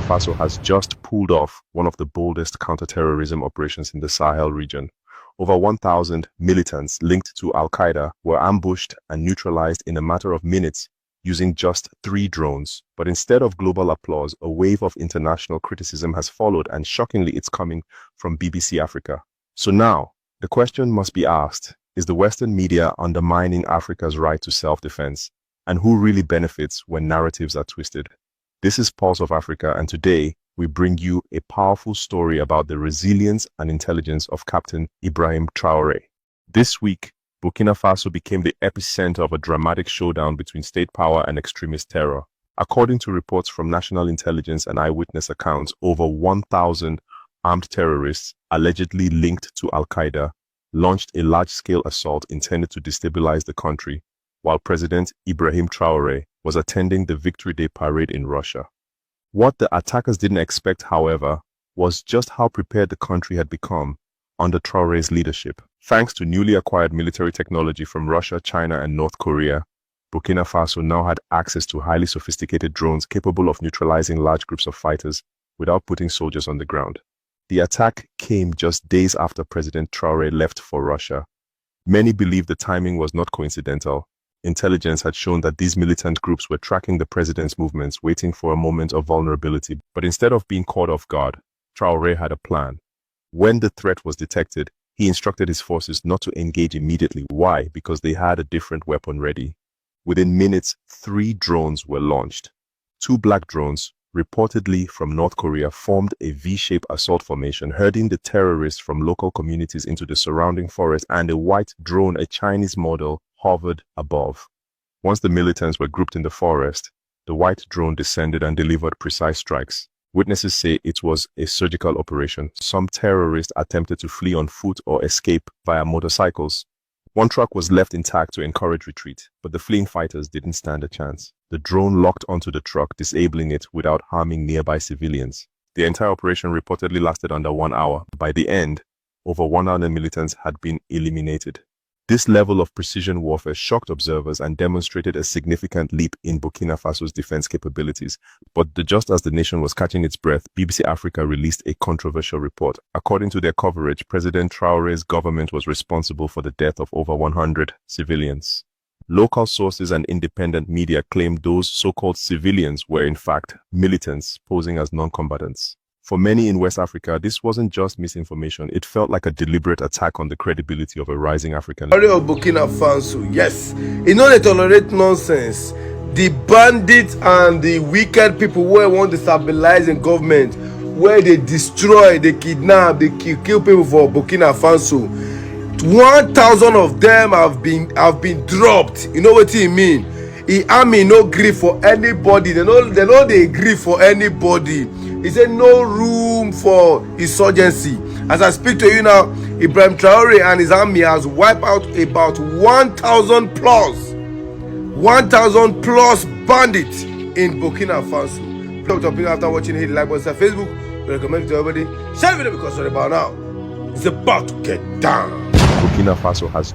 Faso has just pulled off one of the boldest counterterrorism operations in the Sahel region. Over 1,000 militants linked to Al-Qaeda were ambushed and neutralized in a matter of minutes using just 3 drones. But instead of global applause, a wave of international criticism has followed, and shockingly it's coming from BBC Africa. So now, the question must be asked, is the Western media undermining Africa's right to self-defense? And who really benefits when narratives are twisted? This is Pulse of Africa, and today we bring you a powerful story about the resilience and intelligence of Captain Ibrahim Traore. This week, Burkina Faso became the epicenter of a dramatic showdown between state power and extremist terror. According to reports from national intelligence and eyewitness accounts, over 1,000 armed terrorists, allegedly linked to Al-Qaeda, launched a large-scale assault intended to destabilize the country, while President Ibrahim Traore was attending the Victory Day parade in Russia. What the attackers didn't expect, however, was just how prepared the country had become under Traore's leadership. Thanks to newly acquired military technology from Russia, China, and North Korea, Burkina Faso now had access to highly sophisticated drones capable of neutralizing large groups of fighters without putting soldiers on the ground. The attack came just days after President Traore left for Russia. Many believe the timing was not coincidental. Intelligence had shown that these militant groups were tracking the president's movements, waiting for a moment of vulnerability. But instead of being caught off guard, Traore had a plan. When the threat was detected, he instructed his forces not to engage immediately. Why? Because they had a different weapon ready. Within minutes, 3 drones were launched. 2 black drones, reportedly from North Korea, formed a V-shaped assault formation, herding the terrorists from local communities into the surrounding forest, and a white drone, a Chinese model, hovered above. Once the militants were grouped in the forest, the white drone descended and delivered precise strikes. Witnesses say it was a surgical operation. Some terrorists attempted to flee on foot or escape via motorcycles. One truck was left intact to encourage retreat, but the fleeing fighters didn't stand a chance. The drone locked onto the truck, disabling it without harming nearby civilians. The entire operation reportedly lasted under 1 hour. By the end, over 100 militants had been eliminated. This level of precision warfare shocked observers and demonstrated a significant leap in Burkina Faso's defense capabilities. But just as the nation was catching its breath, BBC Africa released a controversial report. According to their coverage, President Traore's government was responsible for the death of over 100 civilians. Local sources and independent media claimed those so-called civilians were in fact militants posing as non-combatants. For many in West Africa, this wasn't just misinformation. It felt like a deliberate attack on the credibility of a rising African Story of Burkina Faso, yes. You know they tolerate nonsense. The bandits and the wicked people who want to stabilize the government, where they destroy, they kidnap, they kill people for Burkina Faso. 1,000 of them have been dropped. You know what he mean? The army no grief for anybody. They know they grieve for anybody. He said no room for insurgency. As I speak to you now, Ibrahim Traore and his army has wiped out about 1,000 plus bandits in Burkina Faso. After watching, hit like button on Facebook. We recommend it to everybody. Share the video because right about now it's about to get down. Burkina Faso has